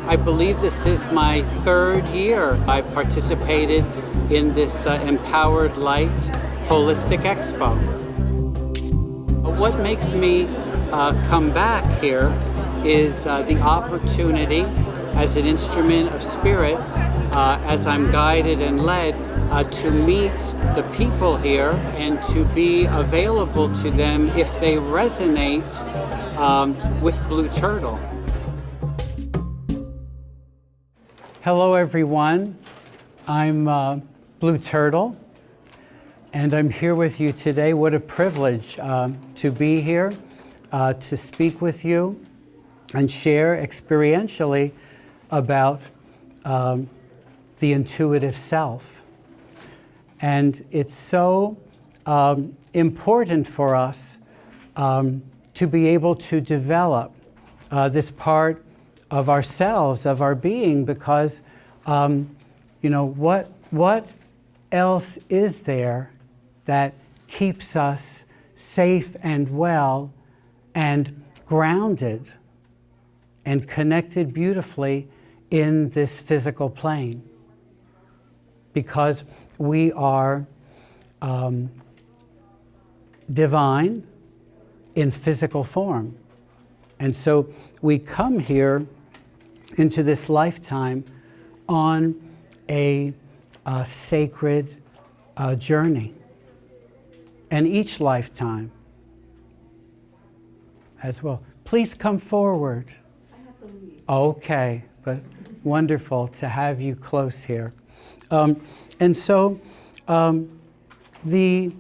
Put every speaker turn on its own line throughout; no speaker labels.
I believe this is my third year. I participated in this Empowered Light Holistic Expo. What makes me come back here is the opportunity as an instrument of spirit, as I'm guided and led to meet the people here and to be available to them if they resonate with Blue Turtle. Hello everyone, I'm Blue Turtle and I'm here with you today. What a privilege to be here, to speak with you and share experientially about the intuitive self. And it's so important for us to be able to develop this part of ourselves, of our being, because what else is there that keeps us safe and well and grounded and connected beautifully in this physical plane? Because we are divine in physical form. And so we come here into this lifetime on a sacred journey. And each lifetime as well. Please come forward. I have to leave. Okay, but wonderful to have you close here. And so the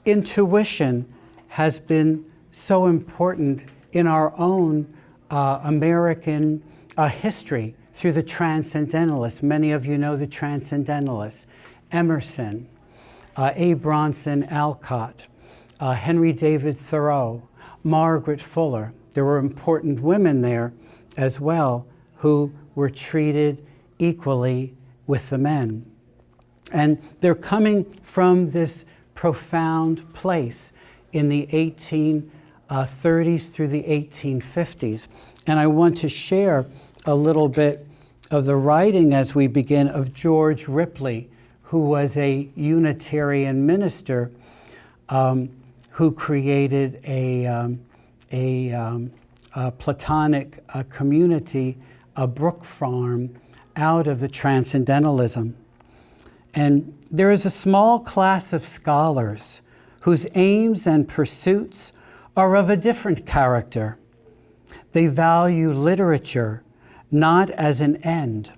intuition has been so important in our own American history through the Transcendentalists. Many of you know the Transcendentalists: Emerson, A. Bronson Alcott, Henry David Thoreau, Margaret Fuller. There were important women there as well who were treated equally with the men. And they're coming from this profound place in the 1830s through the 1850s. And I want to share a little bit of the writing as we begin of George Ripley, who was a Unitarian minister who created a Platonic community, a brook farm, out of the Transcendentalism. And there is a small class of scholars whose aims and pursuits are of a different character. They value literature not as an end,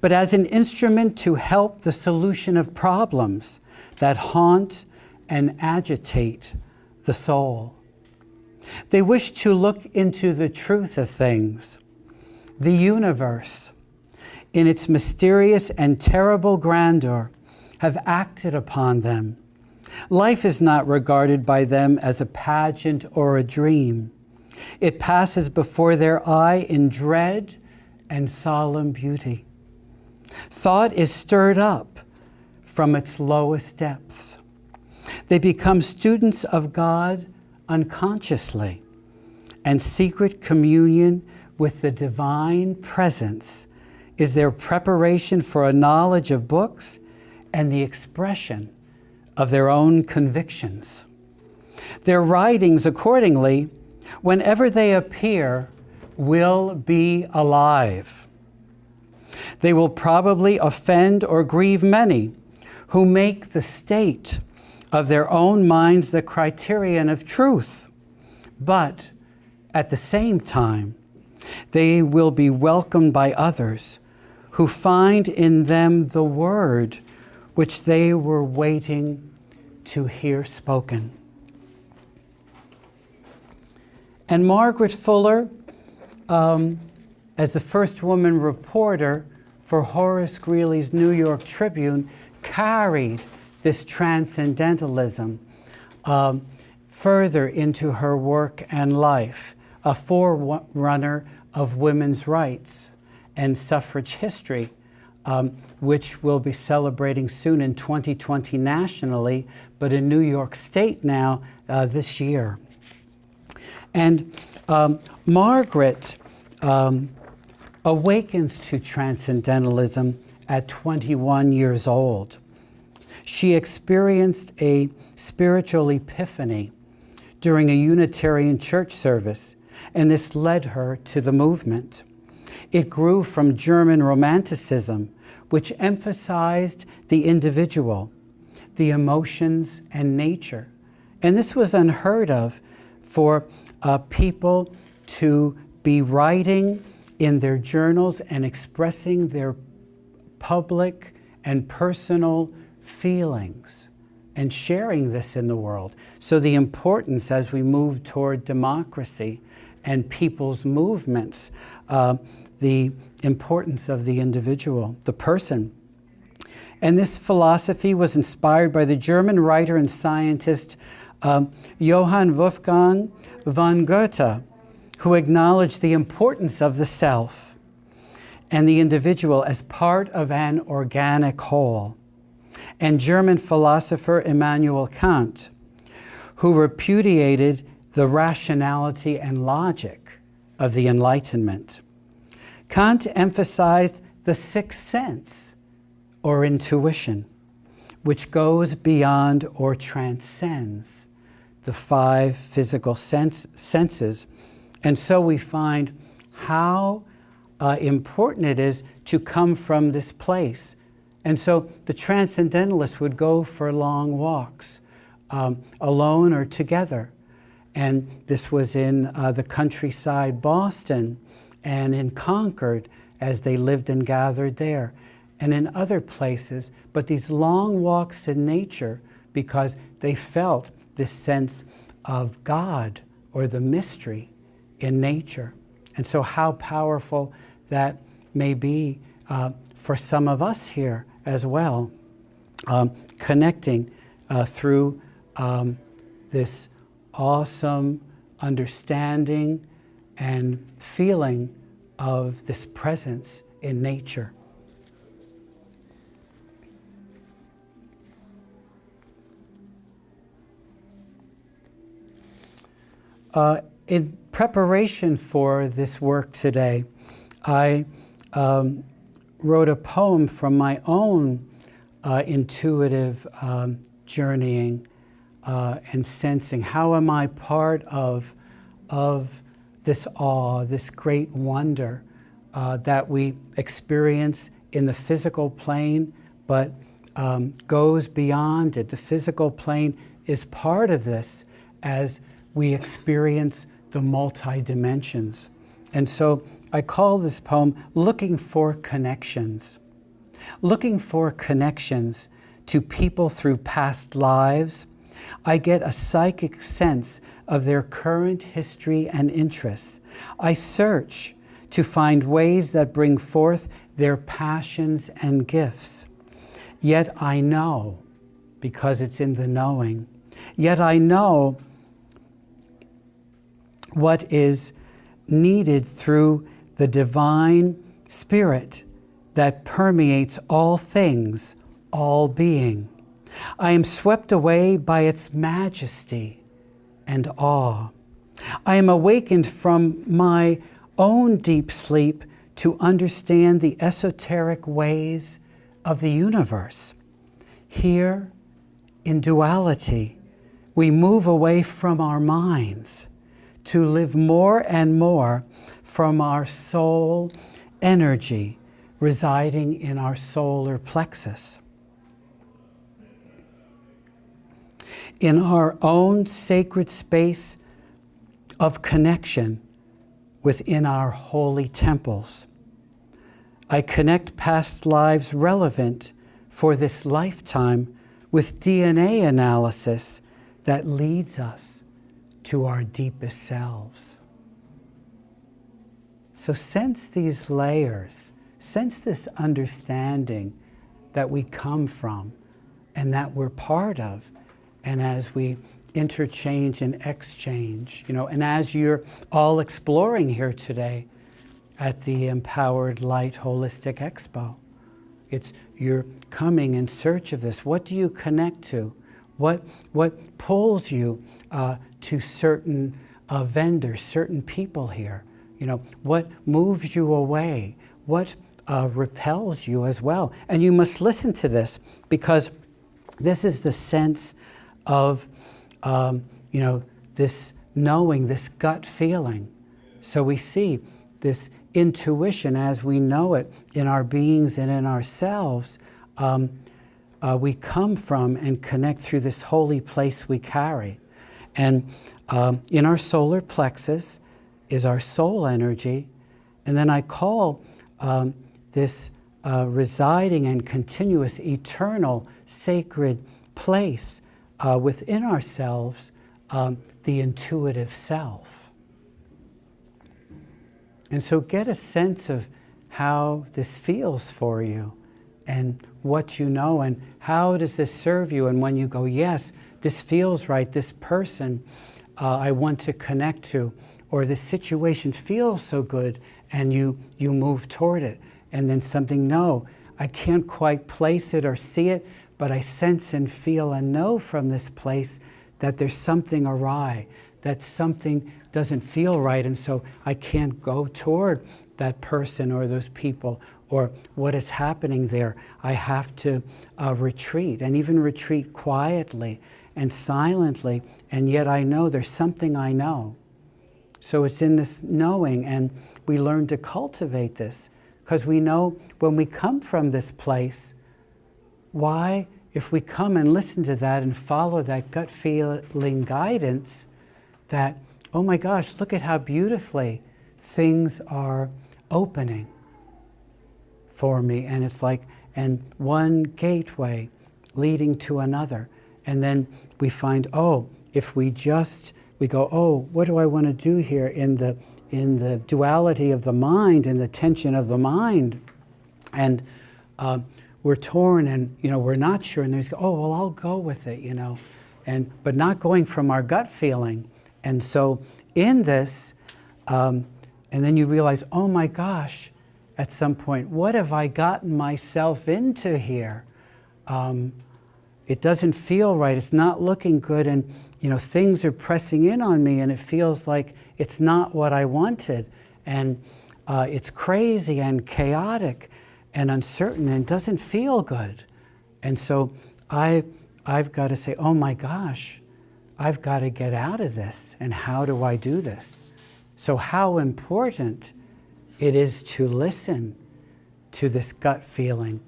but as an instrument to help the solution of problems that haunt and agitate the soul. They wish to look into the truth of things, the universe, in its mysterious and terrible grandeur, have acted upon them. Life is not regarded by them as a pageant or a dream. It passes before their eye in dread and solemn beauty. Thought is stirred up from its lowest depths. They become students of God unconsciously, and secret communion with the divine presence is their preparation for a knowledge of books and the expression of their own convictions. Their writings, accordingly, whenever they appear, will be alive. They will probably offend or grieve many who make the state of their own minds the criterion of truth. But at the same time, they will be welcomed by others who find in them the word which they were waiting to hear spoken. And Margaret Fuller, as the first woman reporter for Horace Greeley's New York Tribune, carried this transcendentalism further into her work and life, a forerunner of women's rights and suffrage history, which we'll be celebrating soon in 2020 nationally, but in New York State now this year. And Margaret awakens to transcendentalism at 21 years old. She experienced a spiritual epiphany during a Unitarian church service, and this led her to the movement. It grew from German Romanticism, which emphasized the individual, the emotions, and nature. And this was unheard of for people to be writing in their journals and expressing their public and personal feelings and sharing this in the world. So the importance as we move toward democracy and people's movements, the importance of the individual, the person. And this philosophy was inspired by the German writer and scientist Johann Wolfgang von Goethe, who acknowledged the importance of the self and the individual as part of an organic whole, and German philosopher Immanuel Kant, who repudiated the rationality and logic of the Enlightenment. Kant emphasized the sixth sense, or intuition, which goes beyond or transcends the five physical senses. And so we find how important it is to come from this place. And so the transcendentalists would go for long walks, alone or together. And this was in the countryside Boston and in Concord as they lived and gathered there, and in other places. But these long walks in nature, because they felt this sense of God or the mystery in nature. And so how powerful that may be for some of us here as well, connecting through this awesome understanding and feeling of this presence in nature. In preparation for this work today, I wrote a poem from my own intuitive journeying and sensing. How am I part of this awe, this great wonder that we experience in the physical plane, but goes beyond it. The physical plane is part of this as we experience the multi-dimensions. And so I call this poem Looking for Connections. Looking for connections to people through past lives. I get a psychic sense of their current history and interests. I search to find ways that bring forth their passions and gifts. Yet I know, because it's in the knowing, yet I know what is needed through the divine spirit that permeates all things, all being. I am swept away by its majesty and awe. I am awakened from my own deep sleep to understand the esoteric ways of the universe. Here, in duality, we move away from our minds to live more and more from our soul energy residing in our solar plexus. In our own sacred space of connection within our holy temples. I connect past lives relevant for this lifetime with DNA analysis that leads us to our deepest selves. So sense these layers, sense this understanding that we come from and that we're part of. And as we interchange and exchange, and as you're all exploring here today at the Empowered Light Holistic Expo, you're coming in search of this. What do you connect to? What pulls you to certain vendors, certain people here? What moves you away? What repels you as well? And you must listen to this, because this is the sense of, this knowing, this gut feeling. So we see this intuition as we know it in our beings and in ourselves. We come from and connect through this holy place we carry. And in our solar plexus is our soul energy. And then I call this residing and continuous, eternal, sacred place within ourselves, the intuitive self. And so get a sense of how this feels for you and what you know, and how does this serve you. And when you go, yes, this feels right, this person I want to connect to, or this situation feels so good, and you move toward it. And then something, no, I can't quite place it or see it, but I sense and feel and know from this place that there's something awry, that something doesn't feel right, and so I can't go toward that person or those people or what is happening there. I have to retreat, and even retreat quietly and silently, and yet I know there's something I know. So it's in this knowing, and we learn to cultivate this, because we know when we come from this place, why, if we come and listen to that and follow that gut feeling guidance, that, oh my gosh, look at how beautifully things are opening for me. And it's like, and one gateway leading to another. And then we find, oh, if we go, oh, what do I want to do here in the duality of the mind and the tension of the mind? And we're torn, and we're not sure, and then we go, oh, well, I'll go with it, but not going from our gut feeling. And so in this, and then you realize, oh my gosh, at some point, what have I gotten myself into here? It doesn't feel right, it's not looking good, and things are pressing in on me, and it feels like it's not what I wanted, and it's crazy and chaotic and uncertain and doesn't feel good. And so I've got to say, oh my gosh, I've got to get out of this, and how do I do this? So how important it is to listen to this gut feeling,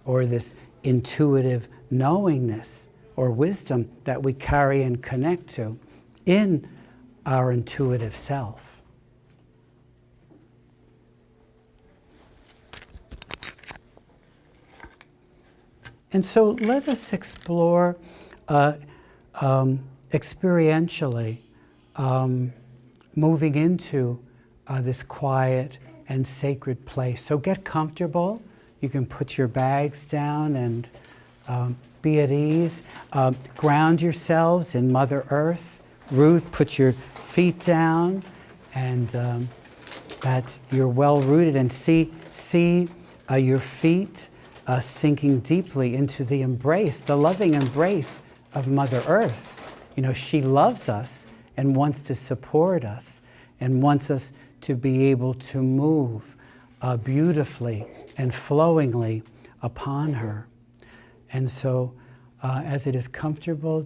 or this intuitive knowingness or wisdom that we carry and connect to in our intuitive self. And so let us explore experientially moving into this quiet and sacred place. So get comfortable. You can put your bags down and be at ease. Ground yourselves in Mother Earth. Root, put your feet down, and that you're well rooted, and see your feet sinking deeply into the embrace, the loving embrace of Mother Earth. She loves us and wants to support us and wants us to be able to move beautifully and flowingly upon her. And so as it is comfortable,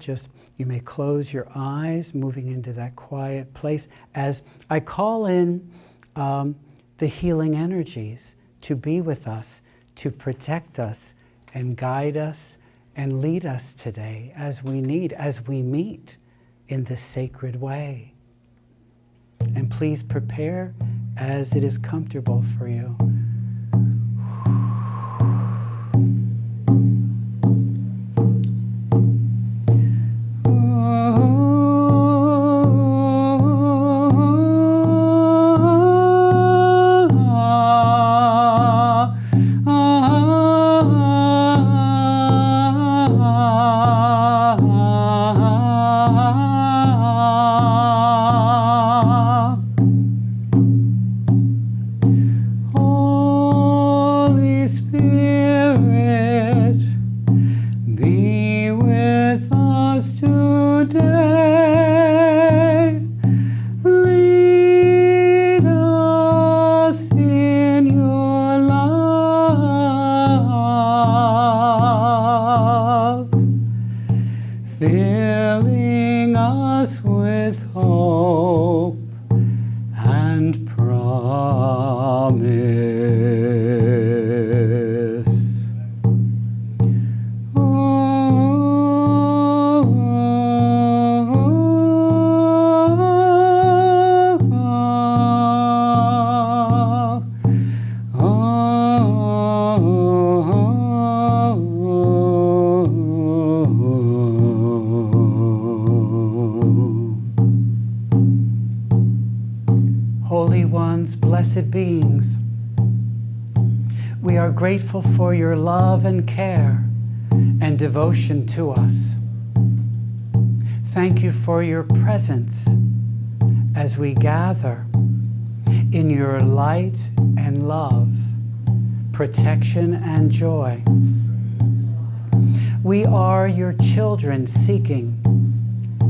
you may close your eyes, moving into that quiet place as I call in the healing energies to be with us, to protect us and guide us and lead us today as we meet in this sacred way. And please prepare as it is comfortable for you.
Oh
holy ones, blessed beings, we are grateful for your love and care and devotion to us. Thank you for your presence as we gather in your light and love, protection and joy. We are your children seeking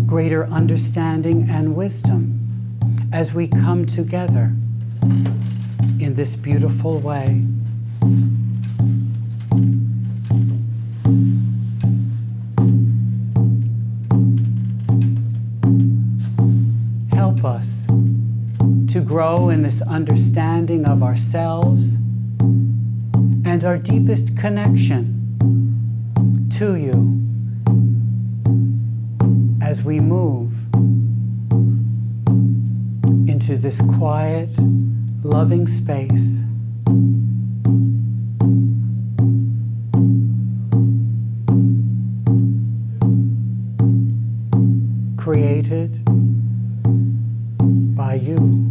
greater understanding and wisdom as we come together in this beautiful way. Help us to grow in this understanding of ourselves and our deepest connection to you as we move into this quiet, loving space. Created by you.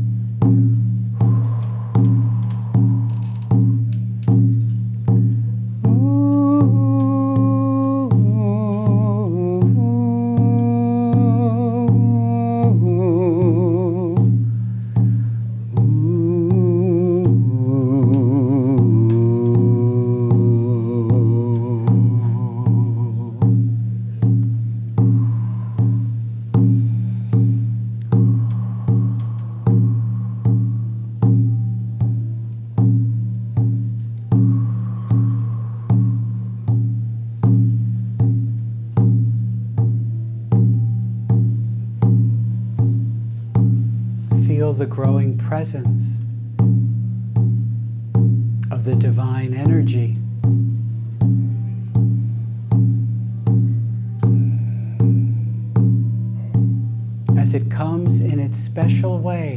Feel the growing presence of the divine energy. As it comes in its special way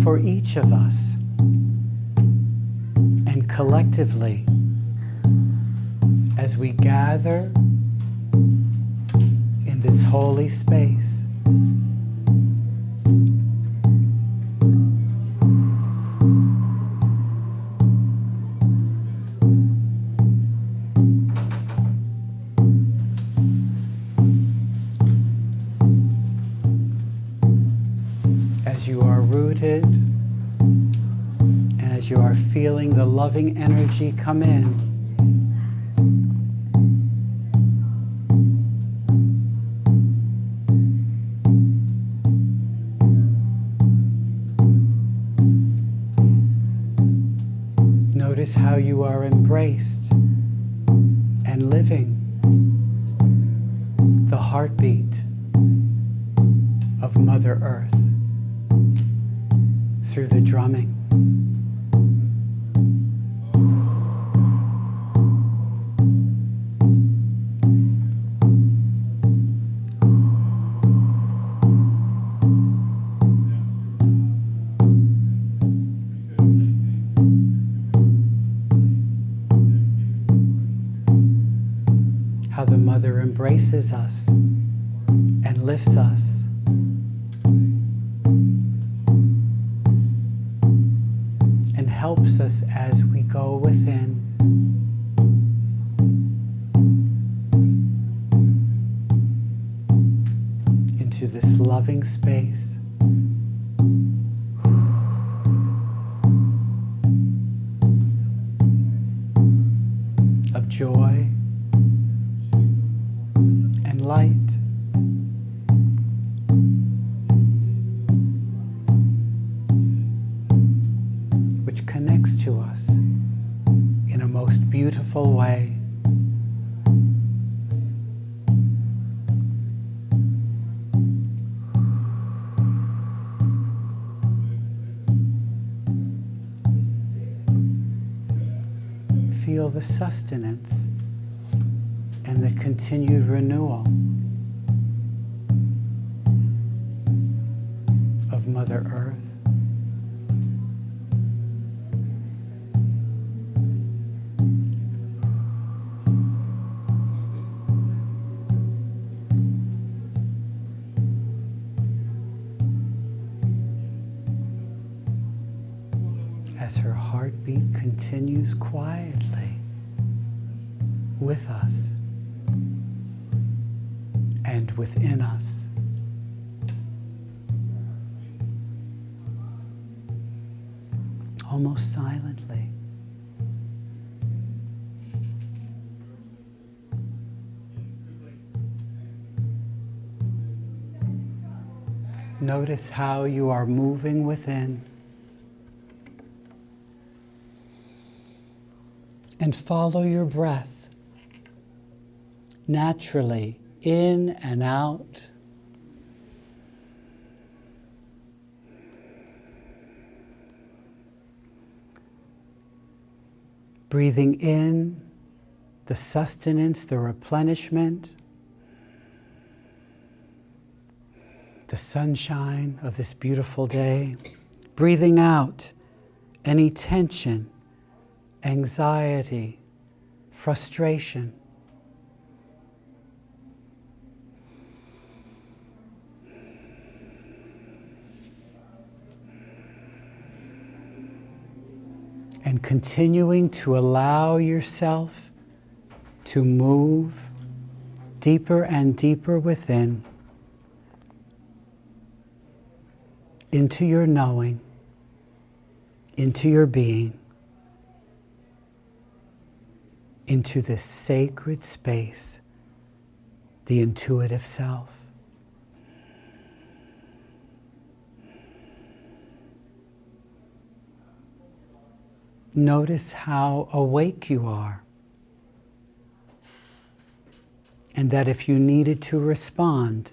for each of us and collectively as we gather in this holy space. As you are rooted and as you are feeling the loving energy come in, notice how you are embraced and living the heartbeat of Mother Earth through the drumming. How the Mother embraces us and lifts us. And helps us as we go within. Into this loving space. Of joy and light. Which connects to us in a most beautiful way. Feel the sustenance and the continued renewal of Mother Earth. as her heartbeat continues quietly with us and within us. Almost silently. Notice how you are moving within. And follow your breath naturally in and out. Breathing in the sustenance, the replenishment, the sunshine of this beautiful day. Breathing out any tension, anxiety, frustration. And continuing to allow yourself to move deeper and deeper within, into your knowing, into your being, into this sacred space, the intuitive self. Notice how awake you are, and that if you needed to respond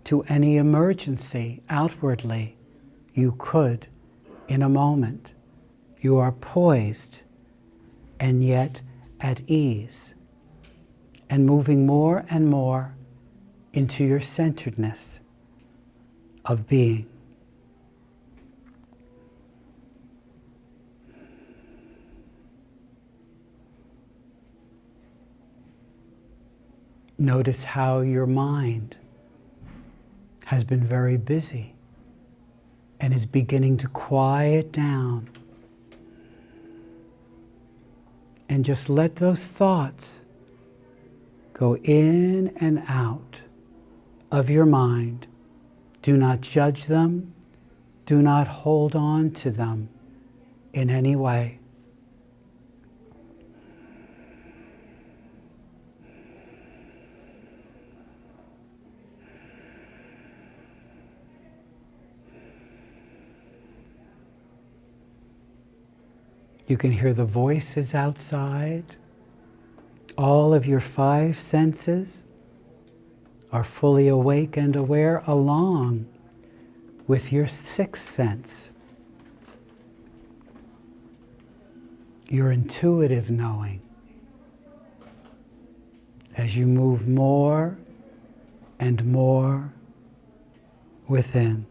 to any emergency outwardly, you could in a moment. You are poised and yet at ease, and moving more and more into your centeredness of being. Notice how your mind has been very busy and is beginning to quiet down. And just let those thoughts go in and out of your mind. Do not judge them. Do not hold on to them in any way. You can hear the voices outside. All of your 5 senses are fully awake and aware, along with your 6th sense, your intuitive knowing, as you move more and more within.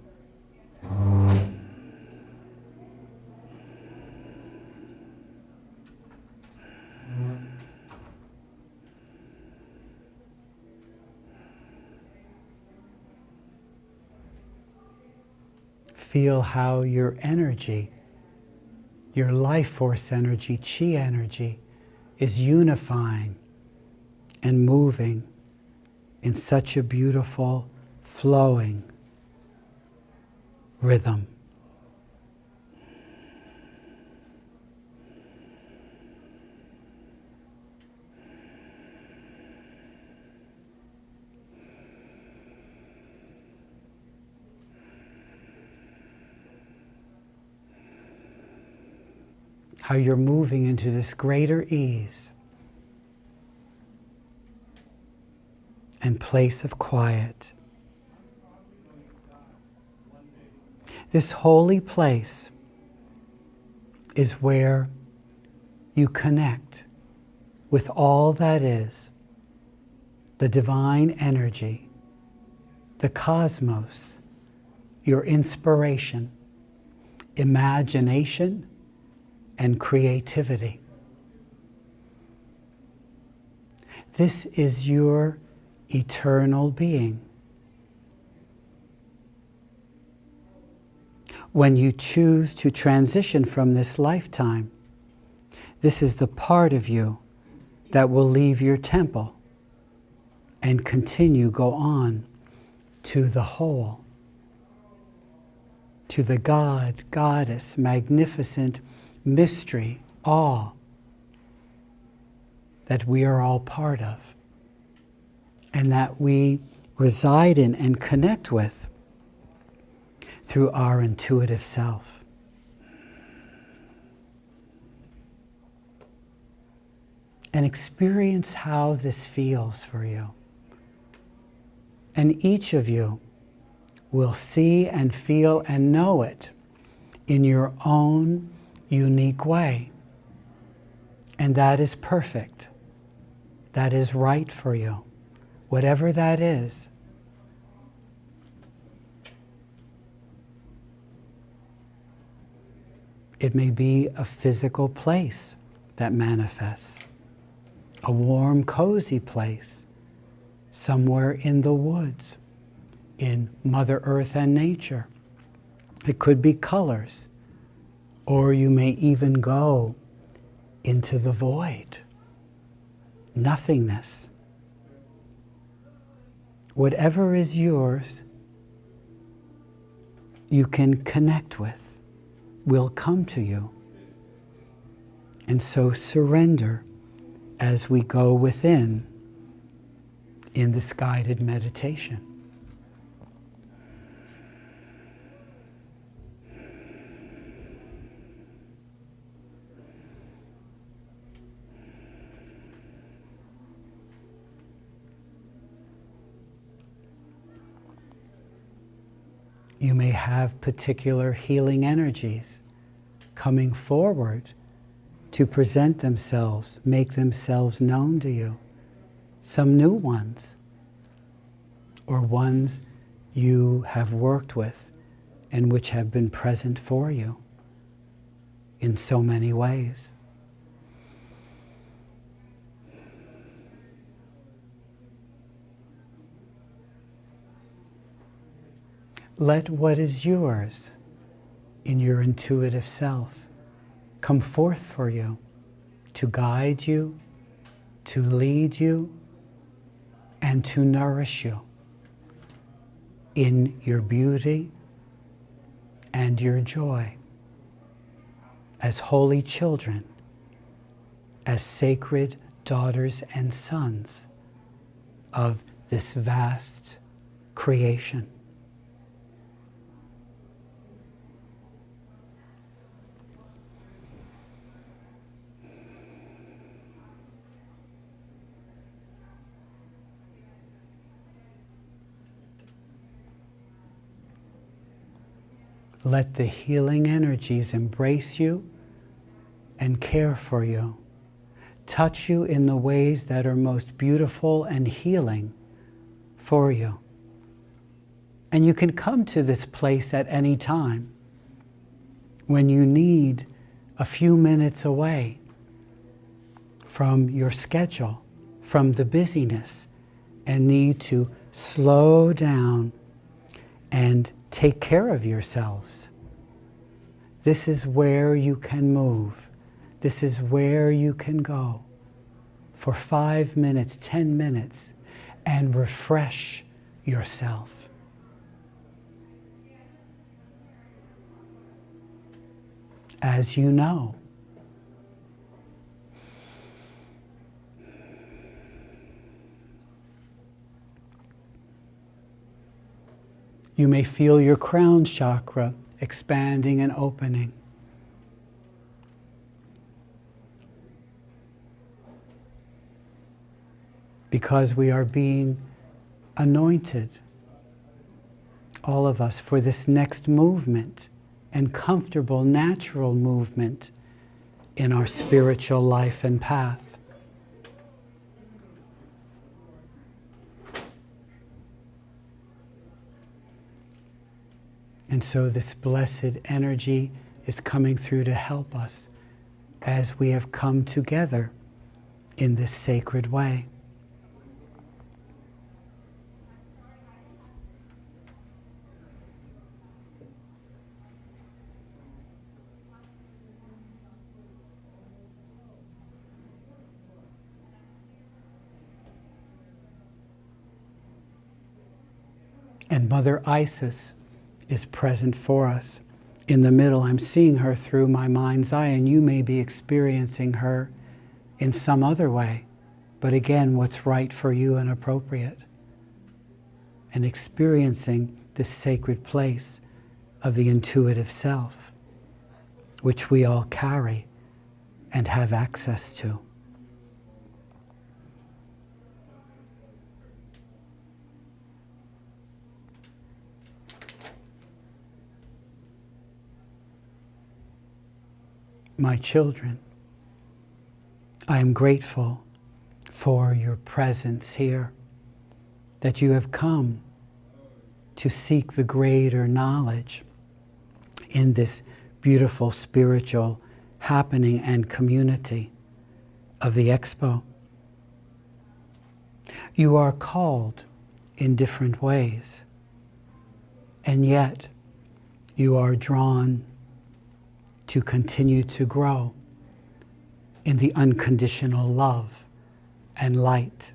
Feel how your energy, your life force energy, chi energy, is unifying and moving in such a beautiful, flowing rhythm. How you're moving into this greater ease and place of quiet. This holy place is where you connect with all that is, the divine energy, the cosmos, your inspiration, imagination, and creativity. This is your eternal being. when you choose to transition from this lifetime, this is the part of you that will leave your temple and go on to the whole, to the God, Goddess, magnificent mystery, awe that we are all part of and that we reside in and connect with through our intuitive self. And experience how this feels for you. And each of you will see and feel and know it in your own unique way. And that is perfect. That is right for you. Whatever that is. It may be a physical place that manifests, a warm, cozy place, somewhere in the woods, in Mother Earth and nature. It could be colors, or you may even go into the void, nothingness. Whatever is yours, you can connect with, will come to you. And so surrender as we go within in this guided meditation. You may have particular healing energies coming forward to present themselves, make themselves known to you. Some new ones, or ones you have worked with and which have been present for you in so many ways. Let what is yours in your intuitive self come forth for you, to guide you, to lead you, and to nourish you in your beauty and your joy as holy children, as sacred daughters and sons of this vast creation. Let the healing energies embrace you and care for you, touch you in the ways that are most beautiful and healing for you. And you can come to this place at any time when you need a few minutes away from your schedule, from the busyness, and need to slow down and take care of yourselves. This is where you can move. This is where you can go for 5 minutes, 10 minutes, and refresh yourself. As you know, you may feel your crown chakra expanding and opening. Because we are being anointed, all of us, for this next movement and comfortable, natural movement in our spiritual life and path. And so this blessed energy is coming through to help us as we have come together in this sacred way. And Mother Isis is present for us. In the middle, I'm seeing her through my mind's eye, and you may be experiencing her in some other way. But again, what's right for you and appropriate. And experiencing this sacred place of the intuitive self, which we all carry and have access to. My children, I am grateful for your presence here, that you have come to seek the greater knowledge in this beautiful spiritual happening and community of the Expo. You are called in different ways, and yet you are drawn to continue to grow in the unconditional love and light.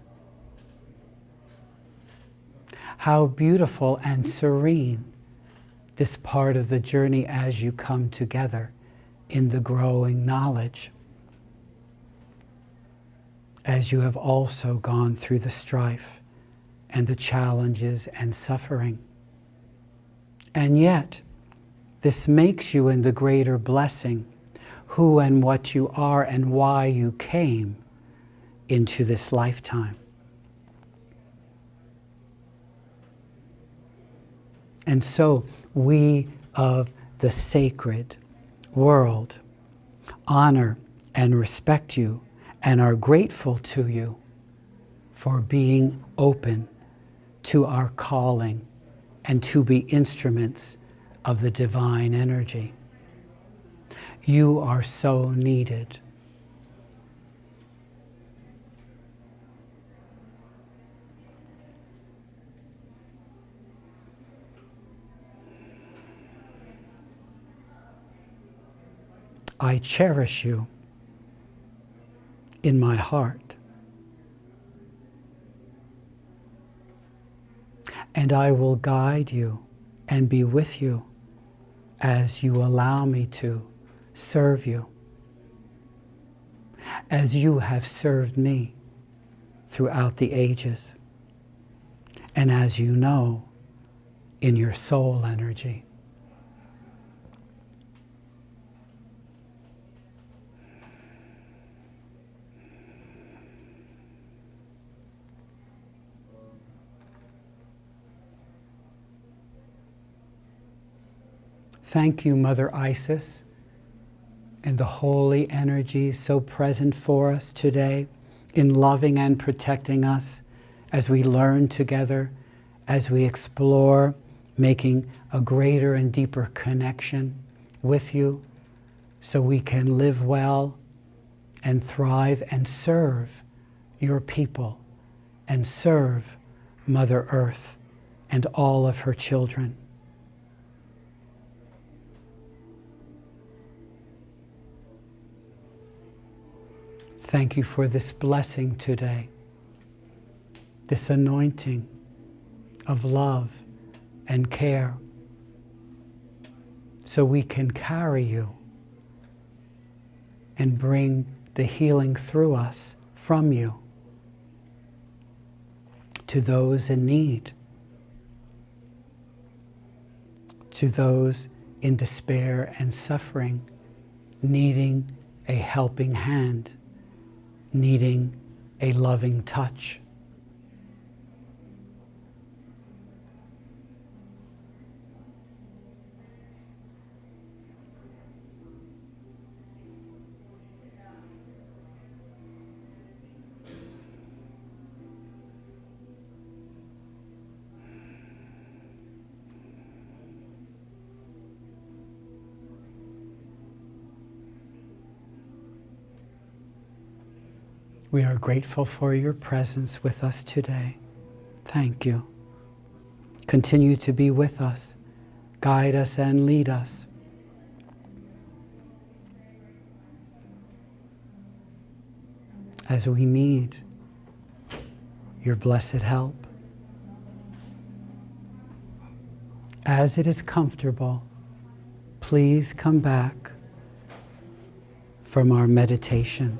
How beautiful and serene this part of the journey as you come together in the growing knowledge, as you have also gone through the strife and the challenges and suffering. And yet, this makes you in the greater blessing who and what you are and why you came into this lifetime. And so we of the sacred world honor and respect you and are grateful to you for being open to our calling and to be instruments of the divine energy. You are so needed. I cherish you in my heart, and I will guide you and be with you as you allow me to serve you, as you have served me throughout the ages, and as you know in your soul energy. Thank you, Mother Isis, and the holy energy so present for us today in loving and protecting us as we learn together, as we explore, making a greater and deeper connection with you so we can live well and thrive and serve your people and serve Mother Earth and all of her children. Thank you for this blessing today, this anointing of love and care, so we can carry you and bring the healing through us from you to those in need, to those in despair and suffering, needing a helping hand, needing a loving touch. We are grateful for your presence with us today. Thank you. Continue to be with us, guide us and lead us. As we need your blessed help. as it is comfortable, please come back from our meditation.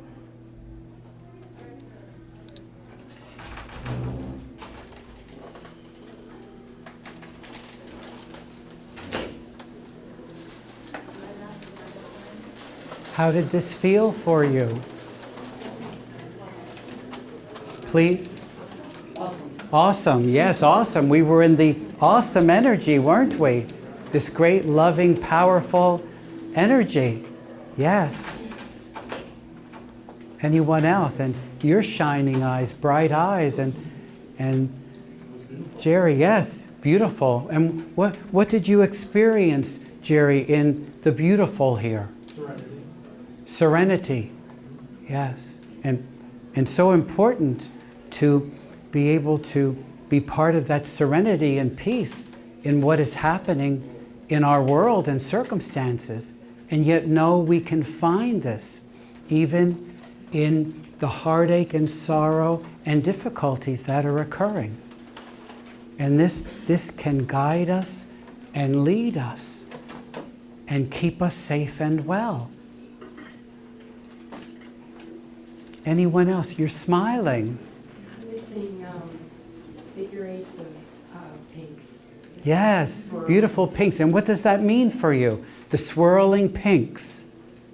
How did this feel for you? Please?
Awesome.
Awesome, yes, awesome. We were in the awesome energy, weren't we? This great, loving, powerful energy. Yes. Anyone else? And your shining eyes, bright eyes, and Jerry, yes, beautiful. And what did you experience, Jerry, in the beautiful here?
Serenity.
Serenity, yes. And so important to be able to be part of that serenity and peace in what is happening in our world and circumstances, and yet know we can find this even in the heartache and sorrow and difficulties that are occurring. And this can guide us and lead us and keep us safe and well. Anyone else? You're smiling.
I'm missing figure eights of pinks.
Yes, beautiful pinks. And what does that mean for you? The swirling pinks.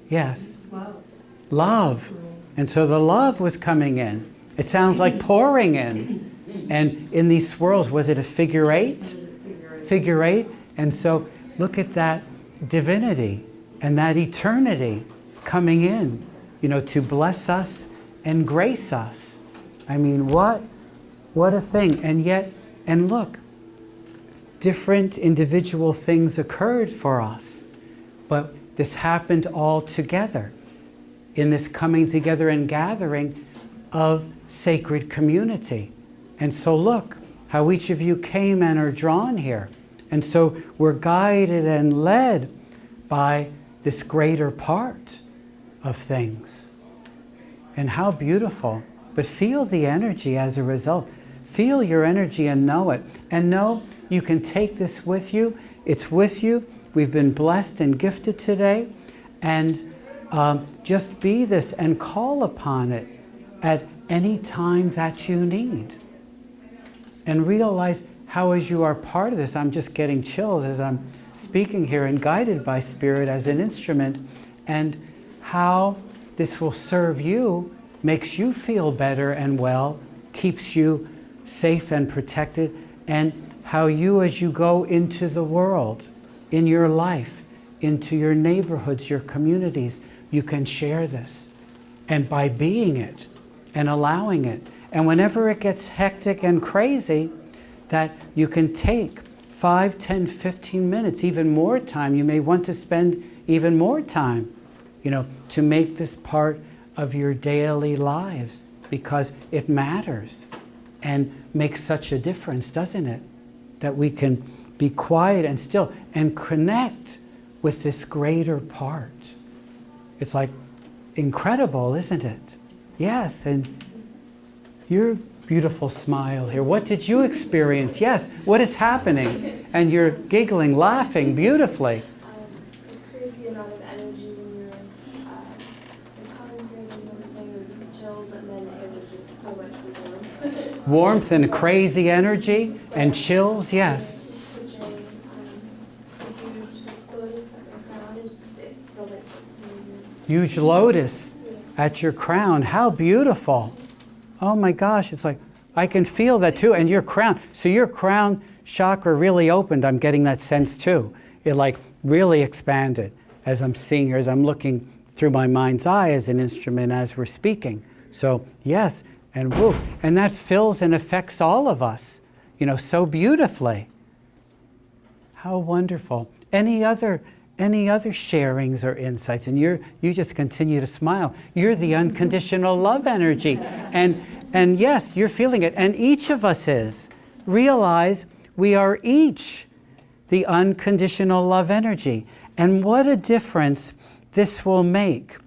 Yes.
Love.
Love. And so the love was coming in. It sounds like pouring in. And in these swirls, was it a figure eight? Figure eight. And so look at that divinity and that eternity coming in, to bless us and grace us. I mean, what a thing. And yet, and look, different individual things occurred for us, but this happened all together in this coming together and gathering of sacred community. And so look how each of you came and are drawn here. And so we're guided and led by this greater part of things. And how beautiful. But feel the energy as a result. Feel your energy and know it. And know you can take this with you. It's with you. We've been blessed and gifted today. And just be this and call upon it at any time that you need. And realize how, as you are part of this, I'm just getting chills as I'm speaking here and guided by Spirit as an instrument, and how this will serve you, makes you feel better and well, keeps you safe and protected, and how you, as you go into the world, in your life, into your neighborhoods, your communities, you can share this. And by being it and allowing it, and whenever it gets hectic and crazy, that you can take 5, 10, 15 minutes, even more time. You may want to spend even more time, to make this part of your daily lives, because it matters and makes such a difference, doesn't it? That we can be quiet and still and connect with this greater part. It's like incredible, isn't it? Yes, and your beautiful smile here. What did you experience? Yes, what is happening? And you're giggling, laughing beautifully.
A crazy amount of energy when you're concentrating and everything. It was chills, and then it was just so much warmth.
Warmth and crazy energy and chills, yes.
Just switching, a huge lotus at my crown, and it felt like
Huge lotus at your crown. How beautiful. Oh my gosh, it's like, I can feel that too. And your crown, so your crown chakra really opened. I'm getting that sense too. It like really expanded as I'm seeing here, as I'm looking through my mind's eye as an instrument as we're speaking. So yes, and woo. And that fills and affects all of us, so beautifully. How wonderful. Any other sharings or insights? And you just continue to smile. You're the unconditional love energy. And yes, you're feeling it. And each of us is. Realize we are each the unconditional love energy. And what a difference this will make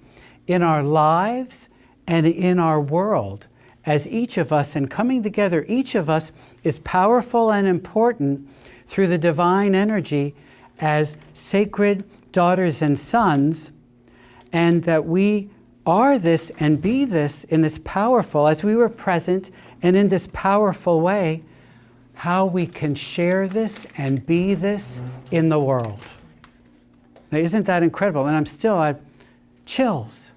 in our lives and in our world. As each of us, and coming together, each of us is powerful and important through the divine energy as sacred daughters and sons, and that we are this and be this in this powerful, as we were present and in this powerful way, how we can share this and be this in the world. Now, isn't that incredible? And I have chills.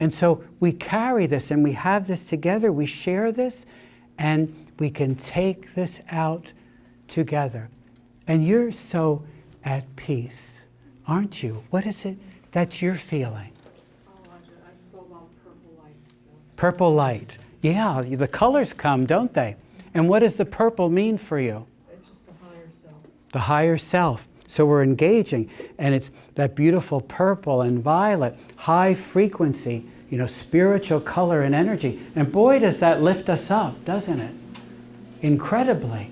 And so we carry this and we have this together, we share this, and we can take this out together. And you're so at peace, aren't you? What is it that you're feeling?
I saw a lot of purple light. So.
Purple light. Yeah, the colors come, don't they? And what does the purple mean for you?
It's just the higher self.
The higher self. So we're engaging, and it's that beautiful purple and violet, high frequency, spiritual color and energy. And boy, does that lift us up, doesn't it? Incredibly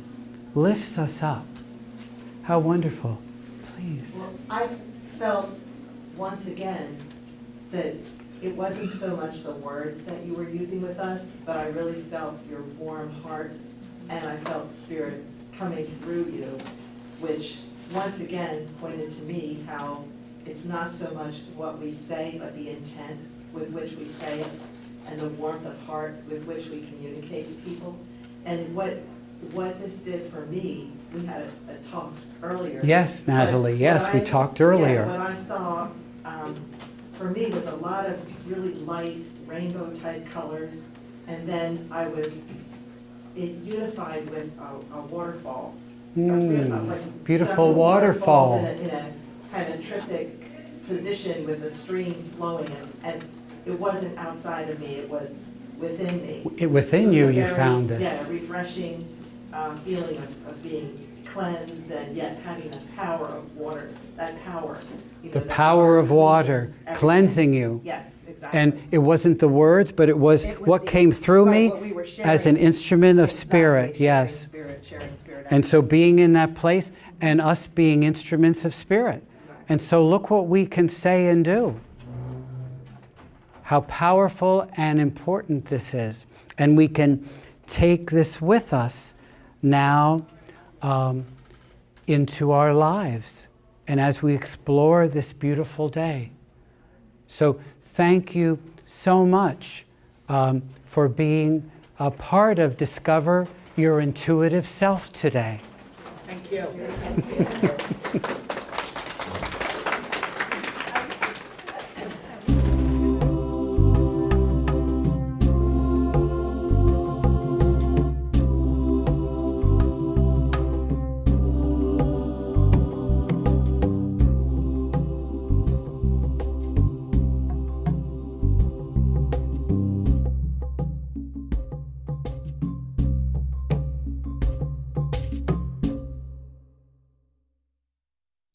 lifts us up. How wonderful. Please.
Well, I felt once again that it wasn't so much the words that you were using with us, but I really felt your warm heart, and I felt spirit coming through you, which once again pointed to me how it's not so much what we say, but the intent with which we say it, and the warmth of heart with which we communicate to people. And what this did for me, we had a talk earlier.
Yes, Natalie,
But
yes,
what
we
I-
talked earlier.
Yeah, what I saw, for me, was a lot of really light rainbow-type colors, and then it unified with a waterfall. Like
Beautiful
several
waterfall.
waterfalls in a kind of triptych position with the stream flowing, and it wasn't outside of me, it was within me.
Within
So
you,
it's a
you
very,
found this.
Yeah, refreshing feeling of being cleansed, and yet having the power of water, that power.
The power of water
cleans everything.
cleansing you.
Yes, exactly.
And it wasn't the words, but it was
It was
what
the-
came through
right,
me
what we were
as an
sharing.
instrument of
Exactly,
spirit.
sharing
Yes.
Spirit, sharing spirit.
And so being in that place and us being instruments of spirit.
Exactly.
And so look what we can say and do. How powerful and important this is. And we can take this with us now into our lives and as we explore this beautiful day. So thank you so much for being a part of Discover Your Intuitive Self today.
Thank you.